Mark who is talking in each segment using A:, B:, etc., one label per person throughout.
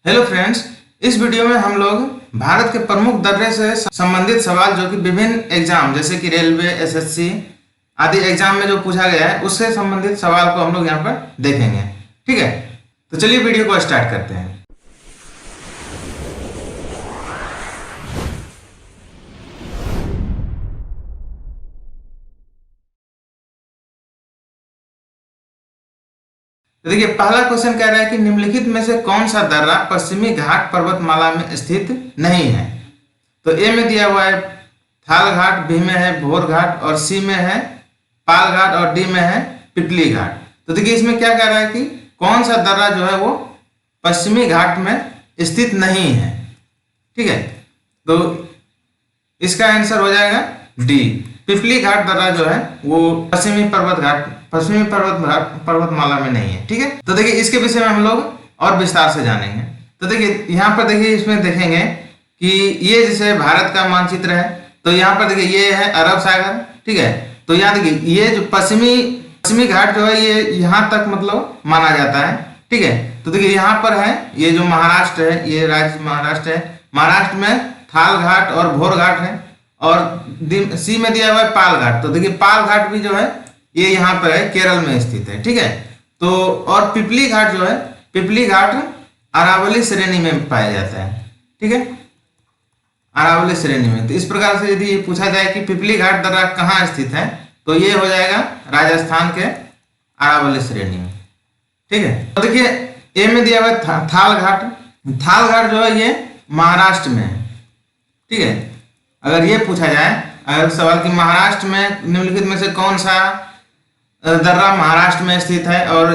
A: Hello friends, इस video में हम लोग भारत के प्रमुख दर्रे से संबंधित सवाल जो कि विभिन्न एग्जाम जैसे कि रेलवे, एसएससी आदि एग्जाम में जो पूछा गया है उससे संबंधित सवाल को हम लोग यहाँ पर देखेंगे। ठीक है, तो चलिए वीडियो को स्टार्ट करते हैं। तो देखिए, पहला क्वेश्चन कह रहा है कि निम्नलिखित में से कौन सा दर्रा पश्चिमी घाट पर्वतमाला में स्थित नहीं है। तो ए में दिया हुआ है थाल घाट, बी में है भोर घाट और सी में है पाल घाट और डी में है पिपली घाट। तो देखिए, इसमें क्या कह रहा है कि कौन सा दर्रा जो है वो पश्चिमी घाट में स्थित नहीं है। ठीक है, तो इसका आंसर हो जाएगा डी, पिपली घाट दर्रा जो है वो पश्चिमी पर्वतमाला में नहीं है। ठीक है, तो देखिए इसके विषय में हम लोग और विस्तार से जानेंगे। तो देखिए यहाँ पर देखिए इसमें देखेंगे कि ये जैसे भारत का मानचित्र है, तो यहाँ पर देखिए ये है अरब सागर। ठीक है, तो यहाँ देखिए ये जो पश्चिमी घाट जो है ये यहाँ तक मतलब माना जाता है। ठीक है, तो देखिए यहाँ पर है ये जो महाराष्ट्र है, ये राज्य महाराष्ट्र है। महाराष्ट्र में थाल घाट और भोर घाट है और सी में दिया हुआ है पाल घाट। तो देखिए पाल घाट भी जो है ये यहाँ पर है, केरल में स्थित है। ठीक है, तो और पिपली घाट जो है, पिपली घाट अरावली श्रेणी में पाया जाता है। ठीक है, अरावली श्रेणी में। तो इस प्रकार से यदि पूछा जाए कि पिपली घाट दर्रा कहाँ स्थित है, तो ये हो जाएगा राजस्थान के अरावली श्रेणी में। ठीक है, तो देखिए ए में दिया हुआ है थाल घाट। थाल घाट जो है ये महाराष्ट्र में है। ठीक है, अगर ये पूछा जाए अगर सवाल कि महाराष्ट्र में निम्नलिखित में से कौन सा दर्रा महाराष्ट्र में स्थित है और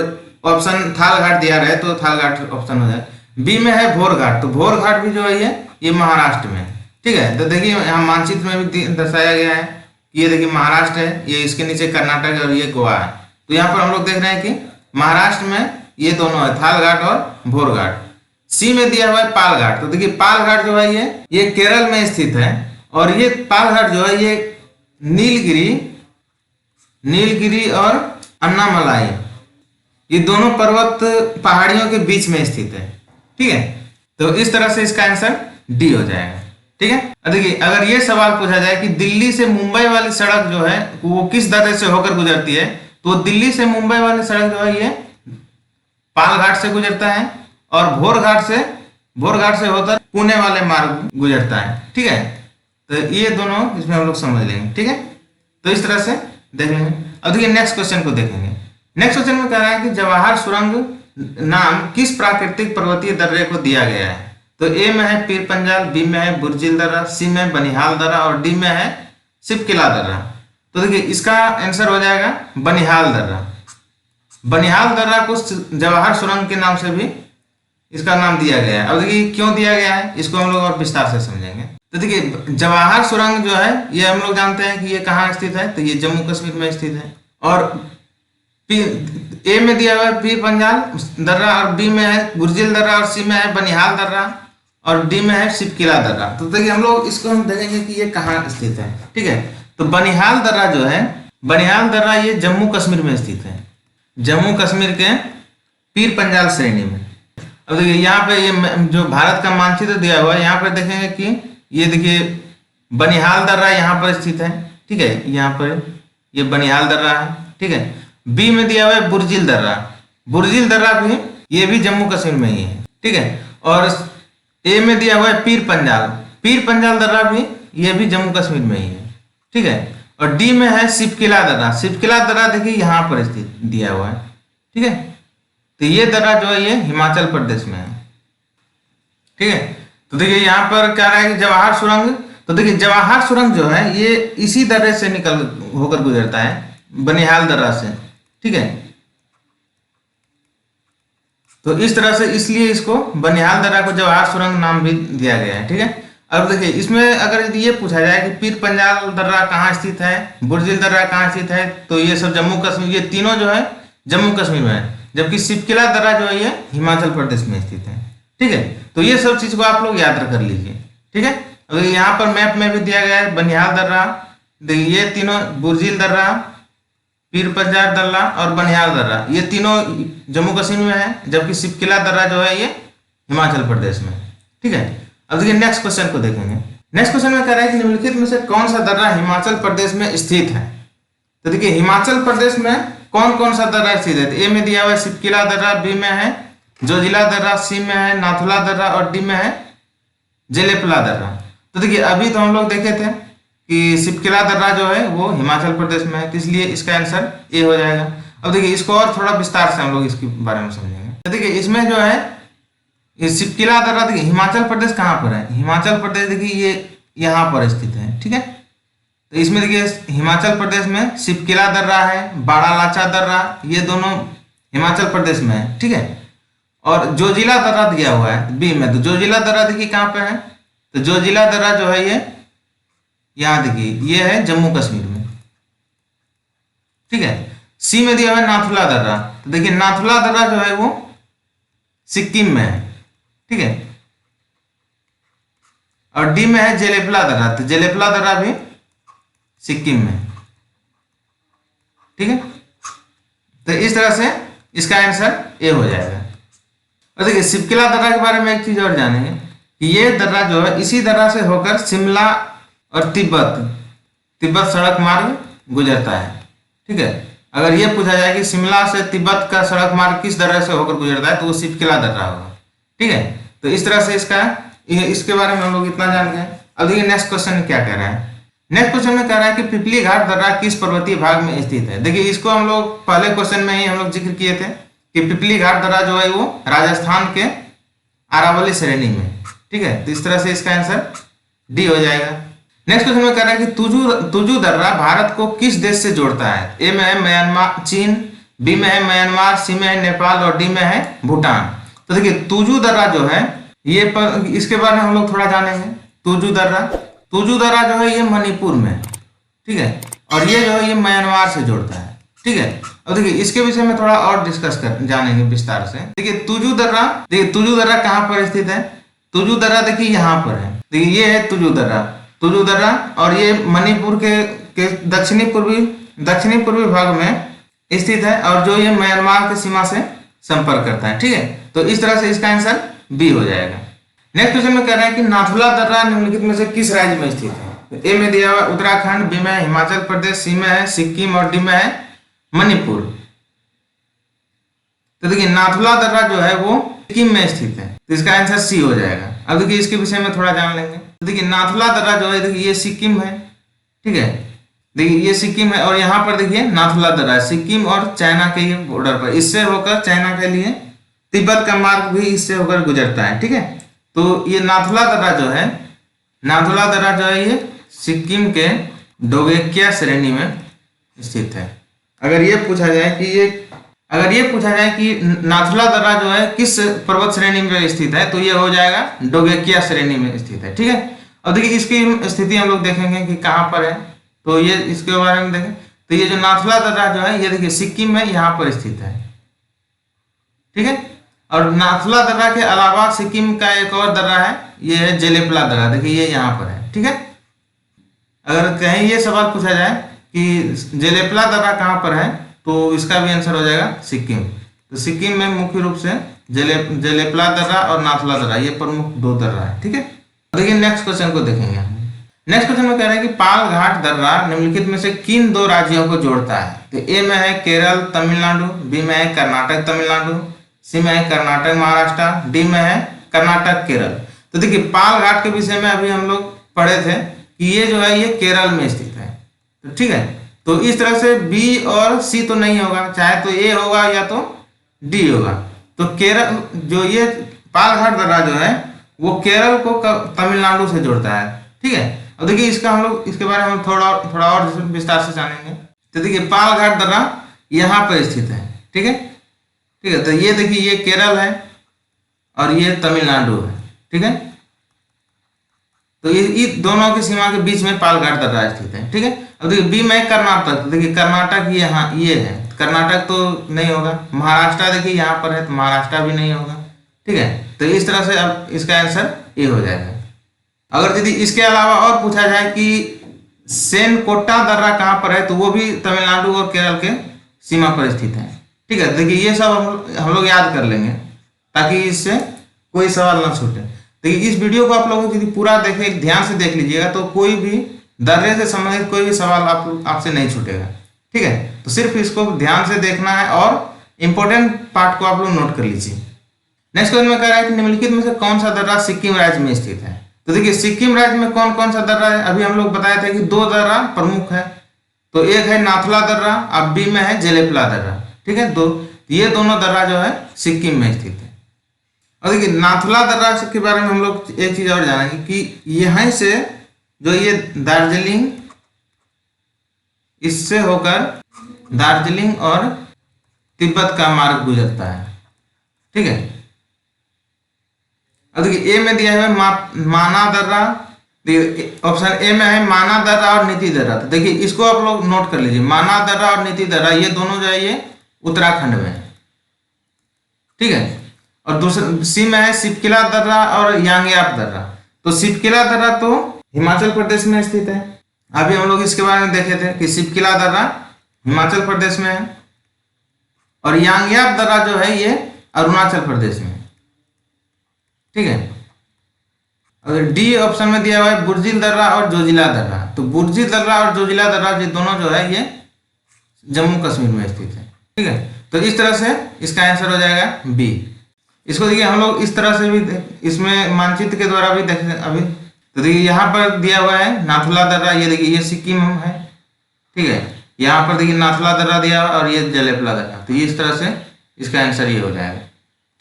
A: ऑप्शन थाल घाट दिया रहे तो थाल घाट ऑप्शन हो जाए। बी में है भोर घाट, तो भोर घाट भी जो है ये महाराष्ट्र में। ठीक है, तो देखिए यहाँ मानचित्र में भी दर्शाया गया है कि ये देखिए महाराष्ट्र है, ये इसके नीचे कर्नाटक और ये गोवा है। तो यहाँ पर हम लोग देख रहे हैं कि महाराष्ट्र में ये दोनों है, थाल घाट और भोर घाट। सी में दिया हुआ है पाल घाट। तो देखिए पाल घाट जो है ये केरल में स्थित है और ये पाल घाट जो है ये नीलगिरी और अन्नामलाई ये दोनों पर्वत पहाड़ियों के बीच में स्थित है। ठीक है, तो इस तरह से इसका आंसर डी हो जाएगा। ठीक है, देखिए अगर ये सवाल पूछा जाए कि दिल्ली से मुंबई वाली सड़क जो है वो किस दर्रे से होकर गुजरती है, तो दिल्ली से मुंबई वाली सड़क जो है ये पाल घाट से गुजरता है और भोर घाट से होकर पुणे वाले मार्ग गुजरता है। ठीक है, तो ये दोनों इसमें हम लोग समझ लेंगे। ठीक है, तो इस तरह से देखेंगे। अब देखिए नेक्स्ट क्वेश्चन को देखेंगे। नेक्स्ट क्वेश्चन में कह रहा है कि जवाहर सुरंग नाम किस प्राकृतिक पर्वतीय दर्रे को दिया गया है। तो ए में है पीर पंजाल, बी में है बुर्जिल दर्रा, सी में बनिहाल दर्रा और डी में है सिपकिला दर्रा। तो देखिए इसका आंसर हो जाएगा बनिहाल दर्रा। बनिहाल दर्रा को जवाहर सुरंग के नाम से भी इसका नाम दिया गया है। अब देखिए क्यों दिया गया है इसको हम लोग और विस्तार से समझेंगे। तो देखिए जवाहर सुरंग जो है ये हम लोग जानते हैं कि ये कहाँ स्थित है, तो ये जम्मू कश्मीर में स्थित है। और ए में दिया हुआ है पीर पंजाल दर्रा और बी में है बुर्जिल दर्रा और सी में है बनिहाल दर्रा और डी में है सिपकिला दर्रा। तो देखिए हम लोग इसको हम देखेंगे कि ये कहाँ स्थित है। ठीक है, तो बनिहाल दर्रा जो है, बनिहाल दर्रा ये जम्मू कश्मीर में स्थित है, जम्मू कश्मीर के पीर पंजाल श्रेणी में। अब देखिए यहाँ पे ये जो भारत का मानचित्र दिया हुआ है यहाँ पर देखेंगे कि ये देखिए बनिहाल दर्रा यहाँ पर स्थित है। ठीक है, यहाँ पर ये बनिहाल दर्रा है। ठीक है, बी में दिया हुआ है बुर्जिल दर्रा। बुर्जिल दर्रा भी ये भी जम्मू कश्मीर में ही है। ठीक है, और ए में दिया हुआ है पीर पंजाल दर्रा भी ये भी जम्मू कश्मीर में ही है। ठीक है, और डी में है सिपकिला दर्रा। सिपकिला दर्रा देखिए यहाँ पर स्थित दिया हुआ है। ठीक है, तो ये दर्रा जो है ये हिमाचल प्रदेश में है। ठीक है, तो देखिए यहाँ पर क्या रहा है कि जवाहर सुरंग, तो देखिए जवाहर सुरंग जो है ये इसी दर्रे से निकल होकर गुजरता है, बनिहाल दर्रा से। ठीक है, तो इस तरह से इसलिए इसको बनिहाल दर्रा को जवाहर सुरंग नाम भी दिया गया है। ठीक है, अब देखिए इसमें अगर ये पूछा जाए कि पीर पंजाल दर्रा कहाँ स्थित है, बुर्जिल दर्रा कहाँ स्थित है, तो ये सब जम्मू कश्मीर, ये तीनों जो है जम्मू कश्मीर में है, जबकि सिपकिला दर्रा जो है ये हिमाचल प्रदेश में स्थित है। ठीक है, तो ये सब चीज को आप लोग याद कर लीजिए। ठीक है, अब यहाँ पर मैप में भी दिया गया है बनिहाल दर्रा, ये तीनों बुर्जिल दर्रा, पीर पंजाल दर्रा और बनिहाल दर्रा ये तीनों जम्मू कश्मीर में है, जबकि सिपकिला दर्रा जो है ये हिमाचल प्रदेश में। ठीक है, अब देखिए नेक्स्ट क्वेश्चन को देखेंगे। नेक्स्ट क्वेश्चन में कह रहा है कि निम्नलिखित में से कौन सा दर्रा हिमाचल प्रदेश में स्थित है। तो देखिए हिमाचल प्रदेश में कौन कौन सा दर्रा स्थित है। ए में दिया हुआ है सिपकिला दर्रा, बी में है जोजिला दर्रा, सी में है नाथुला दर्रा और डी में है जेलेपला दर्रा। तो देखिए अभी तो हम लोग देखे थे कि सिपकिला दर्रा जो है वो हिमाचल प्रदेश में है, तो इसलिए इसका आंसर ए हो जाएगा। अब देखिए इसको और थोड़ा विस्तार से हम लोग इसके बारे में समझेंगे। तो देखिए इसमें जो है ये सिपकिला दर्रा, देखिए हिमाचल प्रदेश कहाँ पर है, हिमाचल प्रदेश देखिए ये यहाँ पर स्थित है। ठीक है, तो इसमें देखिए हिमाचल प्रदेश में सिपकिला दर्रा है, बाड़ालाचा दर्रा, ये दोनों हिमाचल प्रदेश में है। ठीक है, और जोजिला दर्रा दिया हुआ है बी में, तो जोजिला दर्रा देखिए कहाँ पे है, तो जोजिला दर्रा जो है ये यहाँ देखिए ये है जम्मू कश्मीर में। ठीक है, सी में दिया हुआ है नाथुला दर्रा, तो देखिए नाथुला दर्रा जो है वो सिक्किम में है। ठीक है, और डी में है जेलेपला दर्रा, तो जेलेपला दर्रा भी सिक्किम में। ठीक है, तो इस तरह से इसका आंसर ए हो जाएगा। और देखिए सिपकिला दर्रा के बारे में एक चीज और जानेंगे कि ये दर्रा जो है इसी दर्रा से होकर शिमला और तिब्बत सड़क मार्ग गुजरता है। ठीक है, अगर ये पूछा जाए कि शिमला से तिब्बत का सड़क मार्ग किस दर्रा से होकर गुजरता है तो वो सिपकिला दर्रा होगा। ठीक है, तो इस तरह से इसके बारे में हम लोग इतना जान गए। अब देखिए नेक्स्ट क्वेश्चन क्या कह रहा है। नेक्स्ट क्वेश्चन में कह रहा है कि पिपली घाट दर्रा किस पर्वतीय भाग में स्थित है। देखिए इसको हम लोग पहले क्वेश्चन में ही हम लोग जिक्र किए थे कि पिपली घाट दर्रा जो है वो राजस्थान के अरावली श्रेणी में। ठीक है, तो इस तरह से इसका आंसर डी हो जाएगा। नेक्स्ट क्वेश्चन में कह रहा है कि तुजू दर्रा भारत को किस देश से जोड़ता है। ए में है म्यांमार चीन, बी में है म्यांमार, सी में है नेपाल और डी में है भूटान। तो देखिए तुजू दर्रा जो है ये इसके बारे में हम लोग थोड़ा जानेंगे। तुजू दर्रा जो है ये मणिपुर में। ठीक है, और ये जो है ये म्यांमार से जोड़ता है। ठीक है, अब देखिए इसके विषय में थोड़ा और डिस्कस जानेंगे विस्तार से। देखिए तुजू दर्रा कहाँ पर स्थित है। तुजू दर्रा देखिए यहाँ पर है, देखिए ये है तुजू दर्रा और ये मणिपुर के दक्षिणी पूर्वी भाग में स्थित है और जो ये म्यांमार की सीमा से संपर्क करता है। ठीक है, तो इस तरह से इसका आंसर बी हो जाएगा। नेक्स्ट क्वेश्चन में कह रहा है कि नाथुला दर्रा निम्नलिखित में से किस राज्य में स्थित है। तो ए में दिया हुआ उत्तराखंड, बी में है हिमाचल प्रदेश, सी में है सिक्किम और डी में है मणिपुर। तो देखिए नाथुला दर्रा जो है वो सिक्किम में स्थित है, तो इसका आंसर सी हो जाएगा। अब देखिए इसके विषय में थोड़ा जान लेंगे। तो देखिए नाथुला दर्रा जो है देखिए ये सिक्किम है। ठीक है, देखिए ये सिक्किम है और यहाँ पर देखिए नाथुला दर्रा सिक्किम और चाइना के ये बॉर्डर पर, इससे होकर चाइना के लिए तिब्बत का मार्ग भी इससे होकर गुजरता है। ठीक है, तो ये नाथुला दर्रा जो है ये सिक्किम के डोगेकिया श्रेणी में स्थित है। अगर ये पूछा जाए कि नाथुला दर्रा जो है किस पर्वत श्रेणी में स्थित है तो ये हो जाएगा डोगेकिया श्रेणी में स्थित है। ठीक है, अब देखिए इसकी स्थिति हम लोग देखेंगे कि कहाँ पर है, तो ये इसके बारे में देखें। तो ये जो नाथुला दर्रा जो है ये देखिए सिक्किम में यहाँ पर स्थित है। ठीक है, और नाथुला दर्रा के अलावा सिक्किम का एक और दर्रा है, ये है जेलेपला दर्रा, देखिए ये यहाँ पर है। ठीक है, अगर कहीं ये सवाल पूछा जाए कि जेलेपला दर्रा कहाँ पर है तो इसका भी आंसर हो जाएगा सिक्किम। तो सिक्किम में मुख्य रूप से जेलेपला दर्रा और नाथुला दर्रा ये प्रमुख दो दर्रा है। ठीक है, देखिए नेक्स्ट क्वेश्चन को देखेंगे हम। नेक्स्ट क्वेश्चन में कह रहे हैं कि पाल घाट दर्रा निम्नलिखित में से किन दो राज्यों को जोड़ता है। तो ए में है केरल तमिलनाडु, बी में है कर्नाटक तमिलनाडु, सी में है कर्नाटक महाराष्ट्र, डी में है कर्नाटक केरल। तो देखिए पाल घाट के विषय में अभी हम लोग पढ़े थे कि ये जो है ये केरल में स्थित है। तो ठीक है, तो इस तरह से बी और सी तो नहीं होगा, चाहे तो ए होगा या तो डी होगा। तो केरल जो ये पाल घाट दर्रा जो है वो केरल को तमिलनाडु से जोड़ता है। ठीक है, अब देखिए इसके बारे में थोड़ा और विस्तार से जानेंगे। तो देखिए पाल घाट दर्रा यहाँ पर स्थित है। ठीक है, तो ये देखिए ये केरल है और ये तमिलनाडु है। ठीक है, तो ये दोनों की सीमा के बीच में पाल घाट दर्रा स्थित है। ठीक है, अब देखिए बी में कर्नाटक, देखिए कर्नाटक ये है, कर्नाटक तो नहीं होगा। महाराष्ट्र देखिए यहाँ पर है तो महाराष्ट्र भी नहीं होगा। ठीक है, तो इस तरह से अब इसका आंसर ए हो जाएगा। अगर यदि इसके अलावा और पूछा जाए कि सेनकोट्टा दर्रा कहाँ पर है तो वो भी तमिलनाडु और केरल के सीमा पर स्थित है। ठीक है, देखिए ये सब हम लोग याद कर लेंगे ताकि इससे कोई सवाल ना छूटे। देखिए इस वीडियो को आप लोग यदि पूरा देखें, ध्यान से देख लीजिएगा, तो कोई भी दर्रे से संबंधित कोई भी सवाल आपसे नहीं छूटेगा। ठीक है, तो सिर्फ इसको ध्यान से देखना है और इंपॉर्टेंट पार्ट को आप लोग नोट कर लीजिए। नेक्स्ट क्वेश्चन में कह रहा है कि निम्नलिखित में से कौन सा दर्रा सिक्किम राज्य में स्थित है। तो देखिए सिक्किम राज्य में कौन कौन सा दर्रा है, अभी हम लोग बताए थे कि 2 दर्रा प्रमुख है। तो एक है नाथुला दर्रा, अब बी में है जेलेपला दर्रा। ठीक है, ये दोनों दर्रा जो है सिक्किम में स्थित है। और देखिए नाथुला दर्रा के बारे में हम लोग एक चीज और जानेंगे कि यहीं से जो ये दार्जिलिंग, इससे होकर दार्जिलिंग और तिब्बत का मार्ग गुजरता है। ठीक है, अब देखिए ए में दिया है माना दर्रा, ऑप्शन ए में है माना दर्रा और नीति दर्रा। तो देखिए इसको आप लोग नोट कर लीजिए, माना दर्रा और नीति दर्रा ये दोनों जो है ये उत्तराखंड में है। ठीक है, और दूसरा सी में है सिपकिला दर्रा और यांगयाप दर्रा। तो सिपकिला दर्रा तो हिमाचल प्रदेश में स्थित है। अभी हम लोग इसके बारे में देखे थे कि सिपकिला दर्रा हिमाचल प्रदेश में है और यांगयाप दर्रा जो है ये अरुणाचल प्रदेश में। ठीक है, अगर डी ऑप्शन में दिया हुआ है बुर्जिल दर्रा और जोजिला दर्रा। तो बुर्जिल दर्रा और जोजिला दर्रा ये दोनों जो है ये जम्मू कश्मीर में स्थित है। ठीक है, तो इस तरह से इसका आंसर हो जाएगा बी। इसको देखिए हम लोग इस तरह से भी इसमें मानचित्र के द्वारा भी देख अभी। तो देखिए यहाँ पर दिया हुआ है नाथुला दर्रा, ये देखिए ये सिक्किम है। ठीक है, यहाँ पर देखिए नाथुला दर्रा दिया हुआ और ये जलेपला दर्रा। तो ये इस तरह से इसका आंसर ये हो जाएगा।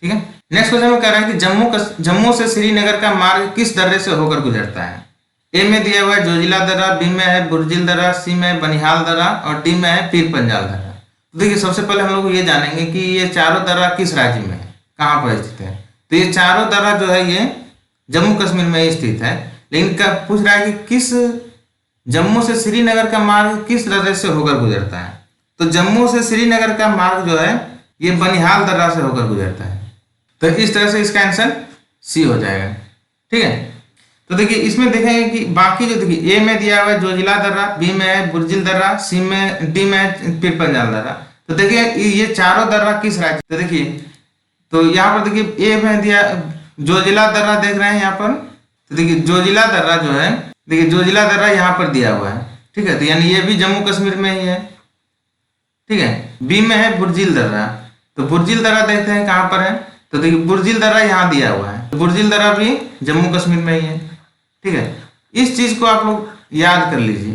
A: ठीक है, नेक्स्ट क्वेश्चन में कह रहा है कि जम्मू से श्रीनगर का मार्ग किस दर्रे से होकर गुजरता है। ए में दिया हुआ है जोजिला दर्रा, बी में है बुर्जिल दर्रा, सी में है बनिहाल दर्रा और डी में है पीर पंजाल दर्रा। तो देखिए सबसे पहले हम लोग ये जानेंगे कि ये चारों दर्रा किस राज्य में है, कहाँ पर स्थित है। तो ये चारों दर्रा जो है ये जम्मू कश्मीर में स्थित है, लेकिन क्या पूछ रहा है कि किस जम्मू से श्रीनगर का मार्ग किस दर्रे से होकर गुजरता है। तो जम्मू से श्रीनगर का मार्ग जो है ये बनिहाल दर्रा से होकर गुजरता है। तो इस तरह से इसका आंसर सी हो जाएगा। ठीक है, तो देखिए इसमें देखेंगे कि बाकी जो देखिए ए में दिया हुआ है जोजिला दर्रा, बी में है बुर्जिल दर्रा, सी में डी में है पीर पंजाल दर्रा। तो देखिए ये चारों दर्रा किस राज्य। तो देखिए तो यहाँ पर देखिए ए में दिया जोजिला दर्रा देख रहे हैं यहाँ पर। तो देखिए जोजिला दर्रा जो है, देखिए जोजिला दर्रा यहाँ पर दिया हुआ है। ठीक है, तो यानी ये भी जम्मू कश्मीर में ही है। ठीक है, बी में है बुर्जिल दर्रा। तो बुर्जिल दर्रा देखते हैं कहाँ पर है। तो देखिए बुर्जिल दर्रा यहाँ दिया हुआ है, तो बुर्जिल दर्रा भी जम्मू कश्मीर में ही है। ठीक है, इस चीज को आप लोग याद कर लीजिए।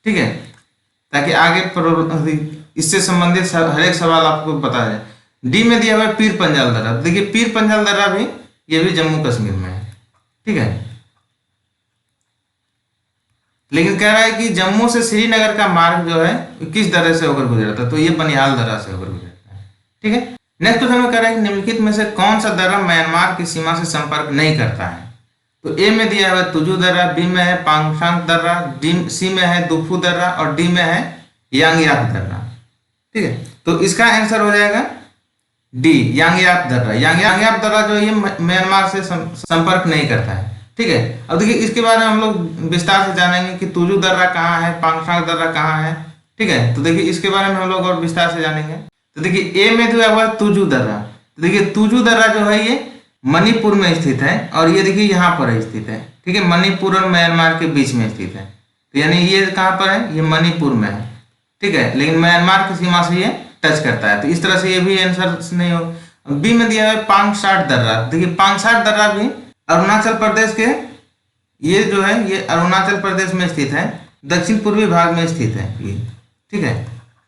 A: ठीक है, ताकि आगे इससे संबंधित हर एक सवाल आपको पता है। डी में दिया हुआ है पीर पंजाल दर्रा। देखिए पीर पंजाल दर्रा भी ये भी जम्मू कश्मीर में है। ठीक है, लेकिन कह रहा है कि जम्मू से श्रीनगर का मार्ग जो है किस दर्रे से होकर गुजरता है। तो ये बनिहाल दर्रा से होकर गुजरता है। ठीक है, नेक्स्ट क्वेश्चन में कह रहा है कि निम्नलिखित में से कौन सा दर्रा म्यांमार की सीमा से संपर्क नहीं करता है। तो ए में दिया हुआ है तुजू दर्रा, बी में है पांगसांग दर्रा, सी में है दुफू दर्रा और डी में है यांगयाप दर्रा। ठीक है, तो इसका आंसर हो जाएगा डी यांगयाप दर्रा। यांगयाप दर्रा जो ये म्यांमार से संपर्क नहीं करता है। ठीक है, अब देखिए इसके बारे में हम लोग विस्तार से जानेंगे कि तुजू दर्रा कहाँ है, पांगसांग दर्रा कहाँ है। ठीक है, तो देखिए इसके बारे में हम लोग और विस्तार से जानेंगे। तो देखिए ए में दिया हुआ है तुजू दर्रा। तो देखिए तुजू दर्रा जो है ये मणिपुर में स्थित है और ये देखिए यहाँ पर स्थित है। ठीक है, मणिपुर और म्यांमार के बीच में स्थित है। तो यानी ये कहाँ पर है, ये मणिपुर में है। ठीक है, लेकिन म्यांमार की सीमा से ये टच करता है। तो इस तरह से ये भी आंसर नहीं हो। बी में दिया है पांगसाट दर्रा। देखिए पांगसाट दर्रा भी अरुणाचल प्रदेश के, ये जो है ये अरुणाचल प्रदेश में स्थित है, दक्षिण पूर्वी भाग में स्थित है ये। ठीक है,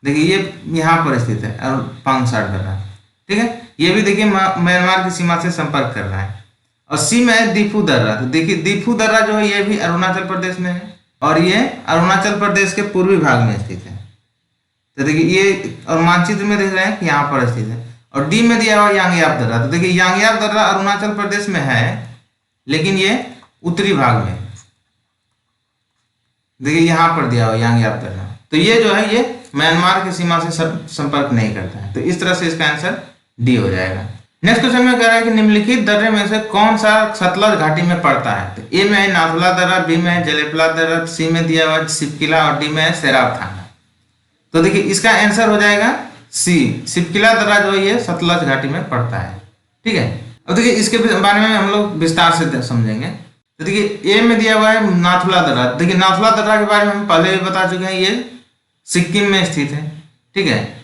A: देखिए ये यहाँ पर स्थित है और पांगसाट दर्रा। ठीक है, ये भी देखिए म्यांमार की सीमा से संपर्क कर रहा है। और सी में है दीफू दर्रा। तो देखिए दीफू दर्रा जो है ये भी अरुणाचल प्रदेश में है और ये अरुणाचल प्रदेश के पूर्वी भाग में स्थित है। तो देखिए ये और मानचित्र में देख रहे हैं कि यहाँ पर स्थित है। और डी में दिया हुआ यांगयाप दर्रा। तो देखिए यांगयाप दर्रा अरुणाचल प्रदेश में है लेकिन ये उत्तरी भाग में, देखिए यहाँ पर दिया हुआ यांगयाप दर्रा। तो ये जो है ये म्यांमार की सीमा से संपर्क नहीं करता है। तो इस तरह से इसका आंसर डी हो जाएगा। नेक्स्ट क्वेश्चन में कह रहा है कि निम्नलिखित दर्रे में से कौन सा सतलज घाटी में पड़ता है। तो ए में है नाथुला दर्रा, बी में है जलेपला दर्रा, सी में दिया हुआ सिपकिला और डी में है सेराब थाना। तो देखिए इसका आंसर हो जाएगा सी, सिपकिला दर्रा जो है ये सतलज घाटी में पड़ता है। ठीक है, अब देखिए इसके बारे में हम लोग विस्तार से समझेंगे। तो देखिए ए में दिया हुआ है नाथुला दर्रा। देखिए नाथुला दर्रा के बारे में हम पहले भी बता चुके हैं, ये सिक्किम में स्थित है, ठीक है।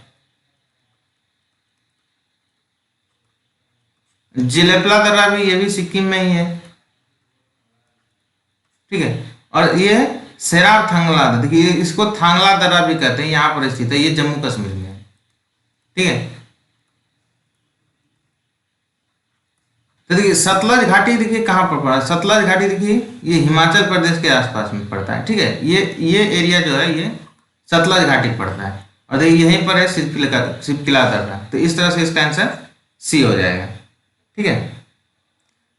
A: जेलेपला दर्रा भी, ये भी सिक्किम में ही है, ठीक है। और ये सेरार थांगला, देखिए इसको थांगला दर्रा भी कहते हैं, यहाँ पर स्थित है, ये जम्मू कश्मीर में है, ठीक है। तो देखिए सतलज घाटी, देखिए कहाँ पर पड़ा है सतलज घाटी, देखिए ये हिमाचल प्रदेश के आसपास में पड़ता है, ठीक है। ये एरिया जो है ये सतलज घाटी पड़ता है, और देखिए यहीं पर है सिपकिला दर्रा। तो इस तरह से इसका आंसर सी हो जाएगा, ठीक है।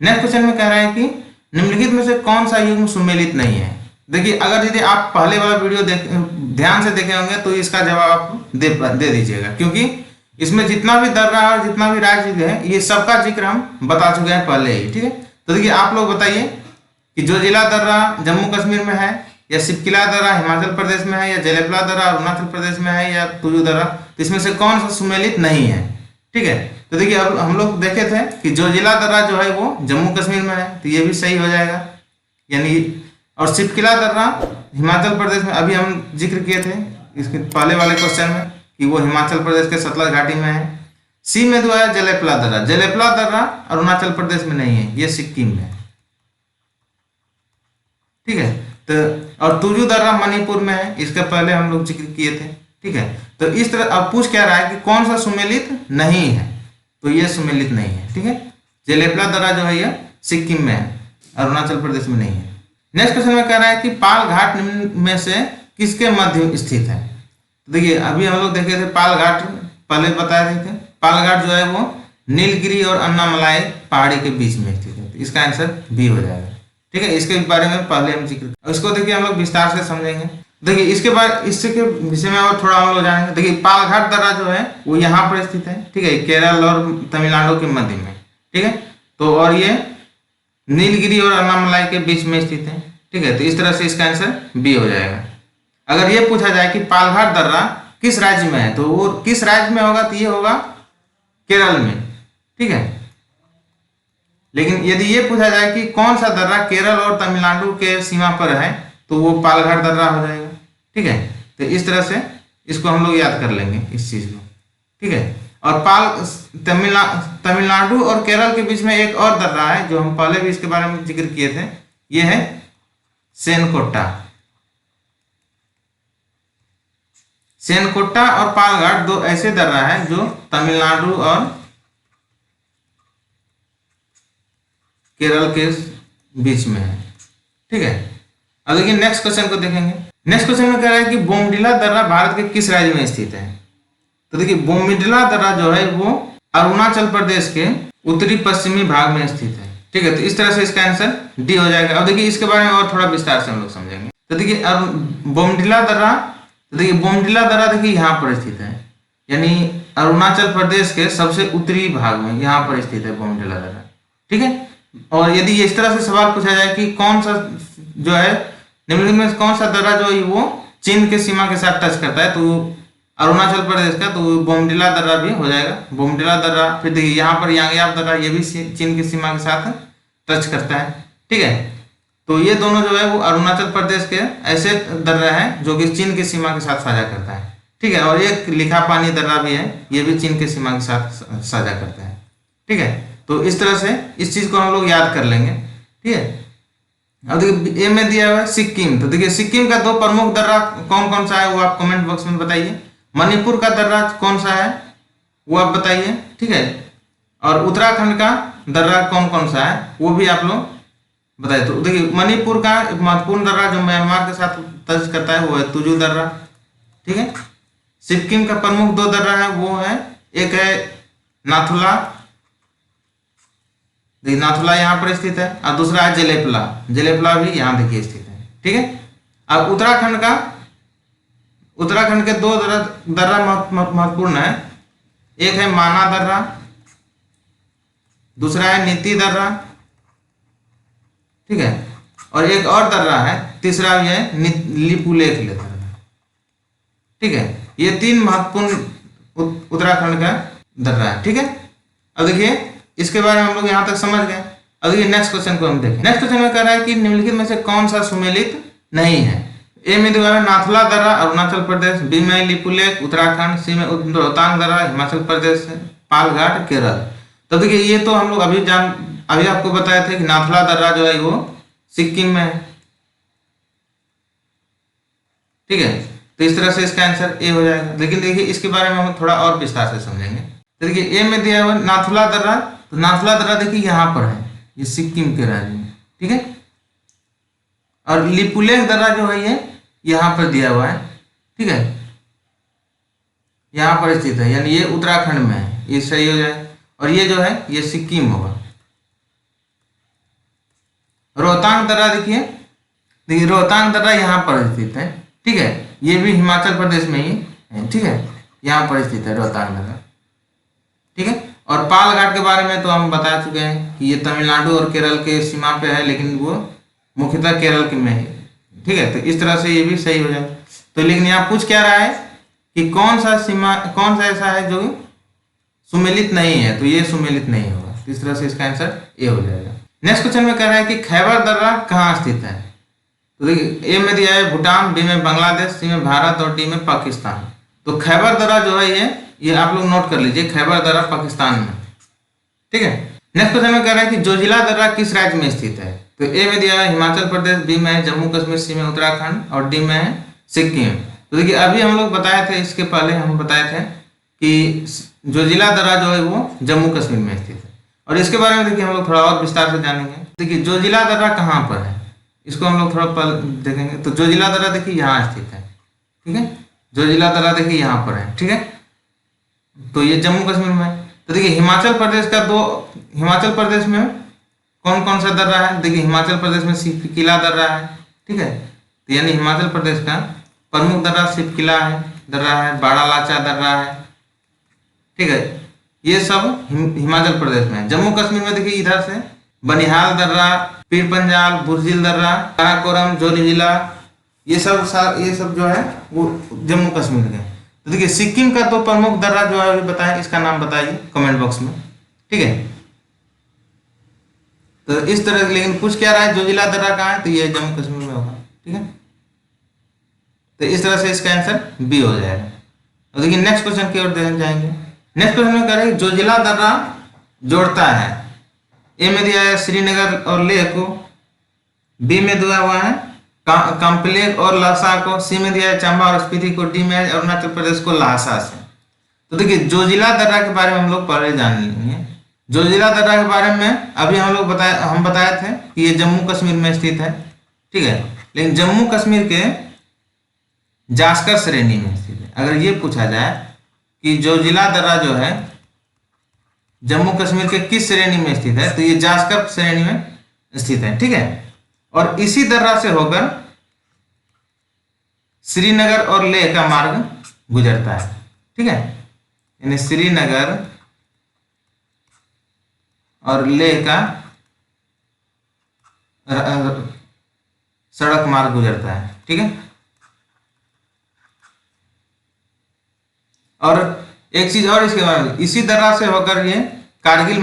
A: नेक्स्ट क्वेश्चन में कह रहा है कि निम्नलिखित में से कौन सा युग्म सुमेलित नहीं है। देखिए अगर यदि आप पहले वाला वीडियो ध्यान से देखे होंगे तो इसका जवाब आप दे दीजिएगा, क्योंकि इसमें जितना भी दर्रा और जितना भी राज्य है ये सबका जिक्र हम बता चुके हैं पहले ही, ठीक है। तो देखिए आप लोग बताइए कि जोजिला दर्रा जम्मू कश्मीर में है, या सिपकिला दर्रा हिमाचल प्रदेश में है, या जेलेपला दर्रा अरुणाचल प्रदेश में है, या तुजू दर्रा, तो इसमें से कौन सा सुमेलित नहीं है, ठीक है। तो देखिए अब हम लोग देखे थे कि जोजिला दर्रा जो है वो जम्मू कश्मीर में है, तो ये भी सही हो जाएगा यानी। और सिपकिला दर्रा हिमाचल प्रदेश में, अभी हम जिक्र किए थे इसके पहले वाले क्वेश्चन में कि वो हिमाचल प्रदेश के सतलज घाटी में है। सी में जो है जेलेपला दर्रा, जेलेपला दर्रा अरुणाचल प्रदेश में नहीं है, ये सिक्किम में है, ठीक है। तो और तुजू दर्रा मणिपुर में है, इसके पहले हम लोग जिक्र किए थे, ठीक है। तो इस तरह अब पूछ क्या रहा है कि कौन सा सुमेलित नहीं है, तो ये सुमेलित नहीं है, ठीक है। जेलेपला दर्रा जो है ये सिक्किम में है, अरुणाचल प्रदेश में नहीं है। नेक्स्ट क्वेश्चन में कह रहा है कि पाल घाट निम्न में से किसके मध्य स्थित है। तो देखिए अभी हम लोग देखे थे पाल घाट, पहले बताए थे पाल घाट जो है वो नीलगिरी और अन्नामलाई पहाड़ी के बीच में स्थित है, तो इसका आंसर बी हो जाएगा, ठीक है। इसके बारे में पहले हम जिक्र, इसको देखिए हम लोग विस्तार से समझेंगे। देखिए इसके बाद इससे के विषय में और थोड़ा हम लोग जानेंगे। देखिए पालघाट दर्रा जो है वो यहाँ पर स्थित है, ठीक है, केरल और तमिलनाडु के मध्य में, ठीक है। तो और ये नीलगिरी और अन्नामलाई के बीच में स्थित है, ठीक है। तो इस तरह से इसका आंसर बी हो जाएगा। अगर ये पूछा जाए कि पालघाट दर्रा किस राज्य में है, तो वो किस राज्य में होगा, तो ये होगा केरल में, ठीक है। लेकिन यदि ये पूछा जाए कि कौन सा दर्रा केरल और तमिलनाडु के सीमा पर है, तो वो पालघाट दर्रा हो जाएगा, ठीक है। तो इस तरह से इसको हम लोग याद कर लेंगे इस चीज को, ठीक है। और तमिलनाडु और केरल के बीच में एक और दर्रा है जो हम पहले भी इसके बारे में जिक्र किए थे, ये है सेनकोट्टा। सेनकोट्टा और पालघाट दो ऐसे दर्रा है जो तमिलनाडु और केरल के बीच में है, ठीक है। अब देखिए नेक्स्ट क्वेश्चन को देखेंगे। नेक्स्ट क्वेश्चन में कह रहा है कि बोमडिला दर्रा भारत के किस राज्य में स्थित है। तो देखिए बोमडिला दर्रा जो है वो अरुणाचल प्रदेश के उत्तरी पश्चिमी भाग में स्थित है, ठीक है। तो इस तरह से इसका आंसर डी हो जाएगा। अब देखिए इसके बारे में और थोड़ा विस्तार से हम लोग समझेंगे। तो देखिए बोमडिला दर्रा, तो देखिए बोमडिला दर्रा देखिए यहाँ पर स्थित है, यानी अरुणाचल प्रदेश के सबसे उत्तरी भाग में यहाँ पर स्थित है बोमडिला दर्रा, ठीक है। और यदि इस तरह से सवाल पूछा जाए कि कौन सा जो है निम्नलिखित में कौन सा दर्रा जो है वो चीन के सीमा के साथ टच करता है, तो अरुणाचल प्रदेश का, तो बोमडिला दर्रा भी हो जाएगा, बोमडिला दर्रा। फिर देखिए यहाँ पर यांगयाप दर्रा, ये भी चीन की सीमा के साथ टच करता है, ठीक है। तो ये दोनों जो है वो अरुणाचल प्रदेश के ऐसे दर्रा है जो कि चीन की सीमा के साथ साझा करता है, ठीक है। और एक लिखा पानी दर्रा भी है, ये भी चीन के सीमा के साथ साझा करता है, ठीक है। तो इस तरह से इस चीज को हम लोग याद कर लेंगे, ठीक है। अब देखिए ए में दिया हुआ है सिक्किम। तो देखिए सिक्किम का दो प्रमुख दर्रा कौन कौन सा है वो आप कमेंट बॉक्स में बताइए। मणिपुर का दर्रा कौन सा है वो आप बताइए, ठीक है। और उत्तराखंड का दर्रा कौन कौन सा है वो भी आप लोग बताइए। तो देखिए मणिपुर का महत्वपूर्ण दर्रा जो म्यांमार के साथ टच करता है वो है तुजू दर्रा, ठीक है। सिक्किम का प्रमुख दो दर्रा है वो है, एक है नाथुला, देखिए नाथुला यहाँ पर स्थित है, और दूसरा है जेलेपला, जेलेपला भी यहाँ देखिए स्थित है, ठीक है। अब उत्तराखंड के दो दर्रा महत्वपूर्ण है, एक है माना दर्रा, दूसरा है नीति दर्रा, ठीक है। और एक और दर्रा है तीसरा भी है लिपुलेख दर्रा, ठीक है। ये तीन महत्वपूर्ण उत्तराखंड का दर्रा है, ठीक है। अब देखिए इसके बारे में हम लोग यहाँ तक समझ गए। अब ये नेक्स्ट क्वेश्चन को हम देखें। नेक्स्ट क्वेश्चन में कह रहा है कि निम्नलिखित में से कौन सा सुमेलित नहीं है। ए में दिया है नाथुला दर्रा अरुणाचल प्रदेश, बी में लिपुलेख उत्तराखंड, सी में रोहतांग दर्रा हिमाचल प्रदेश, पालघाट केरल। तो देखिए ये तो हम लोग अभी आपको बताए थे कि नाथुला दर्रा जो है वो सिक्किम में है, ठीक है। तो इस तरह से इसका आंसर ए हो जाएगा। लेकिन देखिए इसके बारे में हम थोड़ा और विस्तार से समझेंगे। तो देखिए ए में दिया हुआ नाथुला दर्रा, तो नाथुला दर्रा देखिए यहाँ पर है, ये सिक्किम के राज्य में, ठीक है। और लिपुलेख दर्रा जो है ये यहाँ पर दिया हुआ है, ठीक है, यहाँ पर स्थित है, यानी ये उत्तराखंड में है, ये सही हो जाए। और ये जो है ये सिक्किम होगा। रोहतांग दर्रा देखिए रोहतांग दर्रा यहाँ पर स्थित है, ठीक है, ये भी हिमाचल प्रदेश में ही है, ठीक है, यहाँ पर स्थित है रोहतांग दर्रा, ठीक है। और पालघाट के बारे में तो हम बता चुके हैं कि ये तमिलनाडु और केरल के सीमा पे है, लेकिन वो मुख्यतः केरल के में है, ठीक है। तो इस तरह से ये भी सही हो जाए। तो लेकिन यहाँ पूछ क्या रहा है कि कौन सा ऐसा है जो सुमेलित नहीं है, तो ये सुमेलित नहीं होगा। तो इस तरह से इसका आंसर ए हो जाएगा। नेक्स्ट क्वेश्चन में कह रहा है कि खैबर दर्रा कहाँ स्थित है। तो देखिए ए में दिया है भूटान, बी में बांग्लादेश, सी में भारत और डी में पाकिस्तान। तो खैबर दर्रा जो है ये आप लोग नोट कर लीजिए, खैबर दर्रा पाकिस्तान में, ठीक है। नेक्स्ट क्वेश्चन में कह रहा है कि जोजिला दर्रा किस राज्य में स्थित है। तो ए में दिया है हिमाचल प्रदेश, बी में है जम्मू कश्मीर, सी में उत्तराखंड और डी में है सिक्किम। तो देखिए अभी हम लोग बताए थे, इसके पहले हम बताए थे कि जोजिला दर्रा जो है वो जम्मू कश्मीर में स्थित है। और इसके बारे में देखिए हम लोग थोड़ा और विस्तार से जानेंगे। देखिए जोजिला दर्रा कहाँ पर है, इसको हम लोग थोड़ा देखेंगे। तो जोजिला दर्रा देखिए यहाँ स्थित है, ठीक है, जोजिला दर्रा देखिए यहाँ पर है, ठीक है। तो ये जम्मू कश्मीर में है। तो देखिए हिमाचल प्रदेश में कौन कौन सा दर्रा है। देखिए हिमाचल प्रदेश में सिपकिला दर्रा है, ठीक है। तो यानी हिमाचल प्रदेश का प्रमुख दर्रा सिपकिला दर्रा है, बाड़ालाचा दर्रा है, ठीक है। ये सब हिमाचल प्रदेश में है। जम्मू कश्मीर में देखिए इधर से बनिहाल दर्रा, पीर पंजाल, बुरजिल दर्रा, काराकोरम, जोजिला, ये सब जो है वो जम्मू कश्मीर के। तो देखिए सिक्किम का तो प्रमुख दर्रा जो है बताएं, इसका नाम बताइए कमेंट बॉक्स में, ठीक है। तो इस तरह, लेकिन पूछ क्या रहा है जोजिला दर्रा कहाँ है, तो ये जम्मू कश्मीर में होगा, ठीक है। तो इस तरह से इसका आंसर बी हो जाएगा। तो देखिए नेक्स्ट क्वेश्चन की ओर जाएंगे। नेक्स्ट क्वेश्चन में कह रहे हैं जोजिला दर्रा जोड़ता है। ए में दिया है श्रीनगर और लेह को, बी में दिया हुआ है काम्पलेर और लहसा को, सी में दिया है चंबा और स्पीति को, डी में अरुणाचल प्रदेश को लहसा से। तो देखिए जोजिला दर्रा के बारे में हम लोग पहले जान लेंगे। जोजिला दर्रा के बारे में अभी हम बताए थे कि ये जम्मू कश्मीर में स्थित है, ठीक है। लेकिन जम्मू कश्मीर के जास्कर श्रेणी में स्थित है। अगर ये पूछा जाए कि जोजिला दर्रा जो है जम्मू कश्मीर के किस श्रेणी में स्थित है, तो ये जास्कर श्रेणी में स्थित है, ठीक है। और इसी दर्रा से होकर श्रीनगर और लेह का मार्ग गुजरता है, ठीक है। यानी श्रीनगर और लेह का सड़क मार्ग गुजरता है, ठीक है। और एक चीज और इसके बारे में, इसी दर्रा से होकर ये कारगिल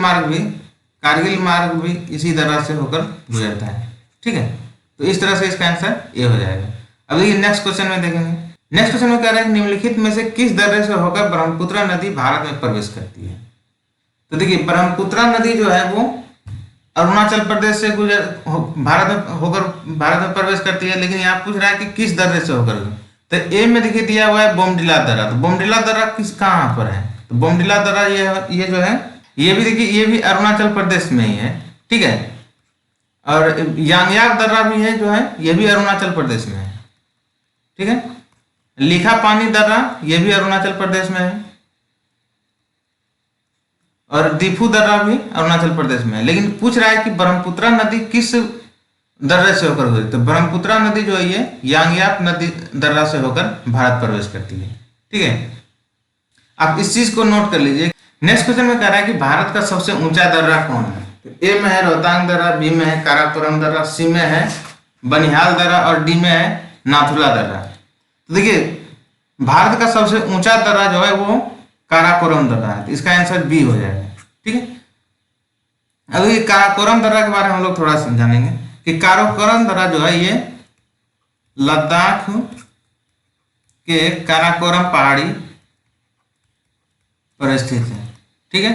A: मार्ग भी इसी दर्रा से होकर गुजरता है, ठीक है। तो इस तरह से इसका आंसर ए हो जाएगा। अब देखिए नेक्स्ट क्वेश्चन में देखेंगे। नेक्स्ट क्वेश्चन में कह रहा है निम्नलिखित में से किस दर्रे से होकर ब्रह्मपुत्र नदी भारत में प्रवेश करती है। तो देखिए ब्रह्मपुत्र नदी जो है वो अरुणाचल प्रदेश से भारत में प्रवेश करती है। लेकिन यहाँ पूछ रहा है कि किस दर्रे से होकर, तो ए में देखिए दिया हुआ है बोमडिला दर्रा। तो बोमडिला दर्रा कहाँ पर है, तो बोमडिला दर्रा ये जो है ये भी देखिए ये भी अरुणाचल प्रदेश में ही है, ठीक है। और यांगयाक दर्रा भी है जो है ये भी अरुणाचल प्रदेश में है, ठीक है। लिखा पानी दर्रा ये भी अरुणाचल प्रदेश में है। और दीफू दर्रा भी अरुणाचल प्रदेश में है। लेकिन पूछ रहा है कि ब्रह्मपुत्र नदी किस दर्रे से होकर गुजरती है। तो ब्रह्मपुत्र नदी जो है ये यांगयाक नदी दर्रा से होकर भारत प्रवेश करती है, ठीक है। आप इस चीज को नोट कर लीजिए। नेक्स्ट क्वेश्चन में कह रहा है कि भारत का सबसे ऊंचा दर्रा कौन है। तो ए में है रोहतांग दर्रा, बी में है काराकोरम दर्रा, सी में है बनिहाल दर्रा और डी में है नाथुला दर्रा। तो देखिए भारत का सबसे ऊंचा दर्रा जो है वो काराकोरम दर्रा है। तो इसका आंसर बी हो जाएगा, ठीक है। अब ये काराकोरम दर्रा के बारे में हम लोग थोड़ा जानेंगे कि काराकोरम दर्रा जो है ये लद्दाख के काराकोरम पहाड़ी पर स्थित है। ठीक है,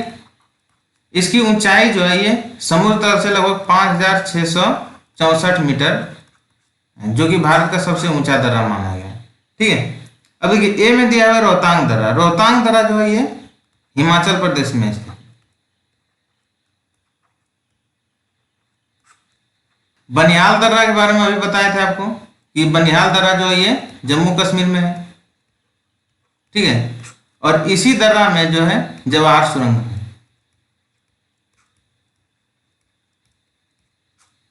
A: इसकी ऊंचाई जो है ये समुद्र तल से लगभग 5,664 मीटर, जो कि भारत का सबसे ऊंचा दर्रा माना गया है। ठीक है, अब देखिए ए में दिया हुआ है रोहतांग दर्रा। रोहतांग दर्रा जो है ये हिमाचल प्रदेश में स्थित है। बनिहाल दर्रा के बारे में अभी बताए थे आपको कि बनिहाल दर्रा जो है ये जम्मू कश्मीर में है। ठीक है, और इसी दर्रा में जो है जवाहर सुरंग है।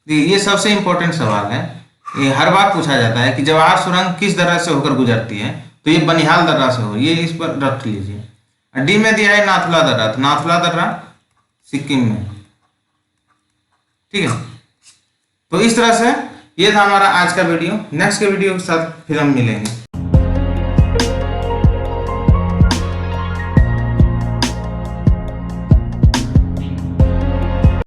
A: ये सबसे इंपॉर्टेंट सवाल है, ये हर बार पूछा जाता है कि जवाहर सुरंग किस दर्रा से होकर गुजरती है, तो ये बनिहाल दर्रा से हो, ये इस पर रख लीजिए। डी में दिया है नाथुला दर्रा, तो नाथुला दर्रा सिक्किम में। ठीक है, तो इस तरह से ये था हमारा आज का वीडियो। नेक्स्ट के वीडियो के साथ फिर हम मिलेंगे।